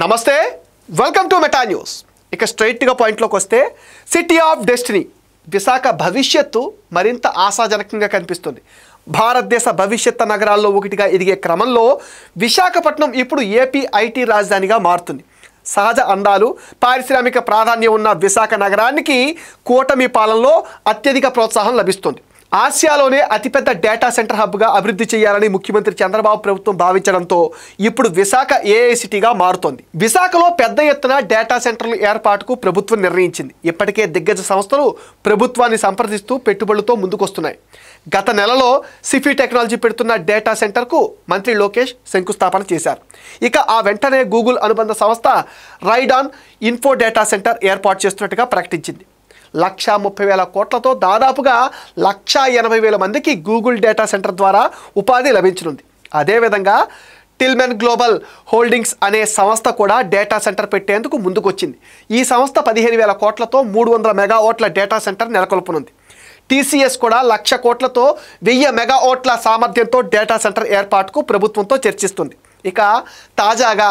నమస్తే, welcome to meta news. ఇక స్ట్రైట్గా పాయింట్లోకి వస్తే సిటీ ఆఫ్ డెస్టినీ విశాఖ భవిష్యత్తు మరింత ఆశాజనకంగా కనిపిస్తుంది. భారతదేశ భవిష్యత్తు నగరాల్లో ఒకటిగా ఎదిగే క్రమంలో విశాఖపట్నం ఇప్పుడు ఏపీ ఐటీ రాజధానిగా మారుతుంది. సహజ అందాలు, పారిశ్రామిక ప్రాధాన్యం ఉన్న విశాఖ నగరానికి కూటమి పాలనలో అత్యధిక ప్రోత్సాహం లభిస్తుంది. ఆసియాలోనే అతిపెద్ద డేటా సెంటర్ హబ్గా అభివృద్ధి చేయాలని ముఖ్యమంత్రి చంద్రబాబు ప్రభుత్వం భావించడంతో ఇప్పుడు విశాఖ ఏఐ సిటీగా మారుతోంది. విశాఖలో పెద్ద ఎత్తున డేటా సెంటర్ల ఏర్పాటుకు ప్రభుత్వం నిర్ణయించింది. ఇప్పటికే దిగ్గజ సంస్థలు ప్రభుత్వాన్ని సంప్రదిస్తూ పెట్టుబడులతో ముందుకొస్తున్నాయి. గత నెలలో సిఫీ టెక్నాలజీ పెడుతున్న డేటా సెంటర్కు మంత్రి లోకేష్ శంకుస్థాపన చేశారు. ఇక ఆ వెంటనే గూగుల్ అనుబంధ సంస్థ రైడాన్ ఇన్ఫో డేటా సెంటర్ ఏర్పాటు చేస్తున్నట్టుగా ప్రకటించింది. 1,30,000 కోట్లతో దాదాపుగా 1,80,000 మందికి గూగుల్ డేటా సెంటర్ ద్వారా ఉపాధి లభించనుంది. అదేవిధంగా టిల్మెన్ గ్లోబల్ హోల్డింగ్స్ అనే సంస్థ కూడా డేటా సెంటర్ పెట్టేందుకు ముందుకొచ్చింది. ఈ సంస్థ 15,000 కోట్లతో 300 మెగావాట్ల డేటా సెంటర్ నెలకొల్పనుంది. టీసీఎస్ కూడా 1,00,000 కోట్లతో 1000 మెగావాట్ల సామర్థ్యంతో డేటా సెంటర్ ఏర్పాటుకు ప్రభుత్వంతో చర్చిస్తుంది. ఇక తాజాగా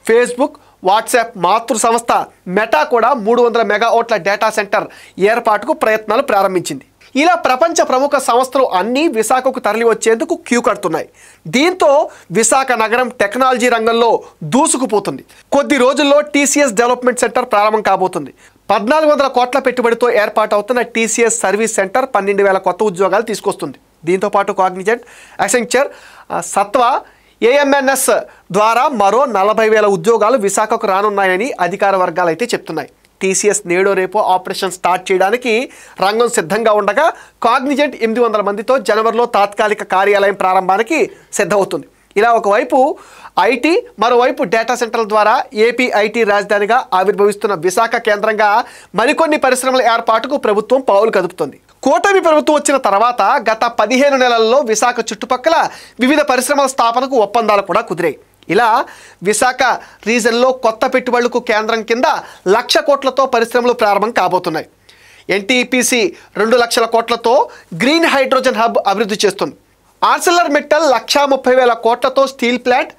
ఫేస్బుక్, వాట్సాప్ మాతృ సంస్థ మెటా కూడా 300 మెగావాట్ల డేటా సెంటర్ ఏర్పాటుకు ప్రయత్నాలు ప్రారంభించింది. ఇలా ప్రపంచ ప్రముఖ సంస్థలు అన్నీ విశాఖకు తరలి వచ్చేందుకు క్యూ కడుతున్నాయి. దీంతో విశాఖ నగరం టెక్నాలజీ రంగంలో దూసుకుపోతుంది. కొద్ది రోజుల్లో టీసీఎస్ డెవలప్మెంట్ సెంటర్ ప్రారంభం కాబోతుంది. 1,400 కోట్ల పెట్టుబడితో ఏర్పాటవుతున్న టీసీఎస్ సర్వీస్ సెంటర్ 12,000 కొత్త ఉద్యోగాలు తీసుకొస్తుంది. దీంతోపాటు కాగ్నిజెంట్, అసెంచర్, సత్వా, ఏఎంఎన్ఎస్ ద్వారా మరో 40,000 ఉద్యోగాలు విశాఖకు రానున్నాయని అధికార వర్గాలు అయితే చెప్తున్నాయి. టీసీఎస్ నేడో రేపో ఆపరేషన్ స్టార్ట్ చేయడానికి రంగం సిద్ధంగా ఉండగా కాగ్నిజెంట్ 800 మందితో జనవరిలో తాత్కాలిక కార్యాలయం ప్రారంభానికి సిద్ధమవుతుంది. ఇలా ఒకవైపు ఐటీ, మరోవైపు డేటా సెంటర్ల ద్వారా ఏపీ ఐటీ రాజధానిగా ఆవిర్భవిస్తున్న విశాఖ కేంద్రంగా మరికొన్ని పరిశ్రమల ఏర్పాటుకు ప్రభుత్వం పావులు కదుపుతోంది. కూటమి ప్రభుత్వం వచ్చిన తర్వాత గత 15 నెలల్లో విశాఖ చుట్టుపక్కల వివిధ పరిశ్రమల స్థాపనకు ఒప్పందాలు కూడా కుదిరాయి. ఇలా విశాఖ రీజన్లో కొత్త పెట్టుబడులకు కేంద్రం కింద 1,00,000 కోట్లతో పరిశ్రమలు ప్రారంభం కాబోతున్నాయి. ఎన్టీపీసీ 2,00,000 కోట్లతో గ్రీన్ హైడ్రోజన్ హబ్ అభివృద్ధి చేస్తుంది. ఆర్సెలర్ మిట్టల్ 1,30,000 కోట్లతో స్టీల్ ప్లాంట్,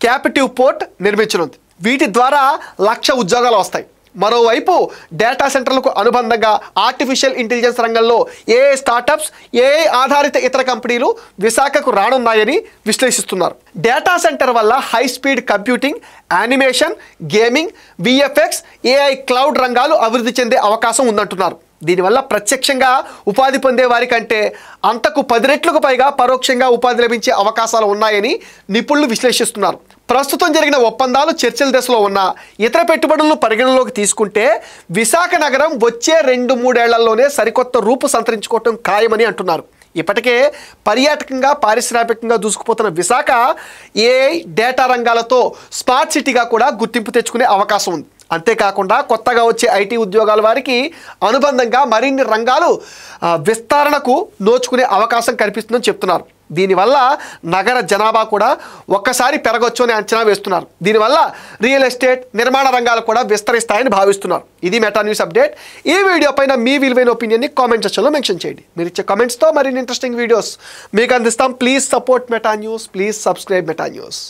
క్యాపిటివ్ పోర్ట్ నిర్మించనుంది. వీటి ద్వారా 1,00,000 ఉద్యోగాలు వస్తాయి. మరోవైపు డేటా సెంటర్లకు అనుబంధంగా ఆర్టిఫిషియల్ ఇంటెలిజెన్స్ రంగంలో ఏఐ స్టార్టప్స్, ఏఐ ఆధారిత ఇతర కంపెనీలు విశాఖకు రానున్నాయని విశ్లేషిస్తున్నారు. డేటా సెంటర్ వల్ల high speed computing, animation, gaming, VFX, AI cloud రంగాలు అభివృద్ధి చెందే అవకాశం ఉందంటున్నారు. దీనివల్ల ప్రత్యక్షంగా ఉపాధి పొందే వారికంటే అంతకు 10 రెట్లకు పైగా పరోక్షంగా ఉపాధి లభించే అవకాశాలు ఉన్నాయని నిపుణులు విశ్లేషిస్తున్నారు. ప్రస్తుతం జరిగిన ఒప్పందాలు చర్చల దశలో ఉన్న ఇతర పెట్టుబడులను పరిగణలోకి తీసుకుంటే విశాఖ నగరం వచ్చే 2-3 ఏళ్లలోనే సరికొత్త రూపు సంతరించుకోవటం ఖాయమని అంటున్నారు. ఇప్పటికే పర్యాటకంగా, పారిశ్రామికంగా దూసుకుపోతున్న విశాఖ ఏఐ, డేటా రంగాలతో స్మార్ట్ సిటీగా కూడా గుర్తింపు తెచ్చుకునే అవకాశం ఉంది. అంతేకాకుండా కొత్తగా వచ్చే ఐటీ ఉద్యోగాల వారికి అనుబంధంగా మరిన్ని రంగాలు విస్తరణకు నోచుకునే అవకాశం కనిపిస్తుందని చెప్తున్నారు. దీనివల్ల నగర జనాభా కూడా ఒక్కసారి పెరగొచ్చు అని అంచనా వేస్తున్నారు. దీనివల్ల రియల్ ఎస్టేట్, నిర్మాణ రంగాలు కూడా విస్తరిస్తాయని భావిస్తున్నారు. ఇది మెటా న్యూస్ అప్డేట్. ఈ వీడియో పైన మీ విలువైన ఒపీనియన్ని కామెంట్ సెక్షన్లో మెన్షన్ చేయండి. మీరు ఇచ్చే కామెంట్స్తో మరిన్ని ఇంట్రెస్టింగ్ వీడియోస్ మీకు అందిస్తాం. Please support meta news. Please subscribe meta news.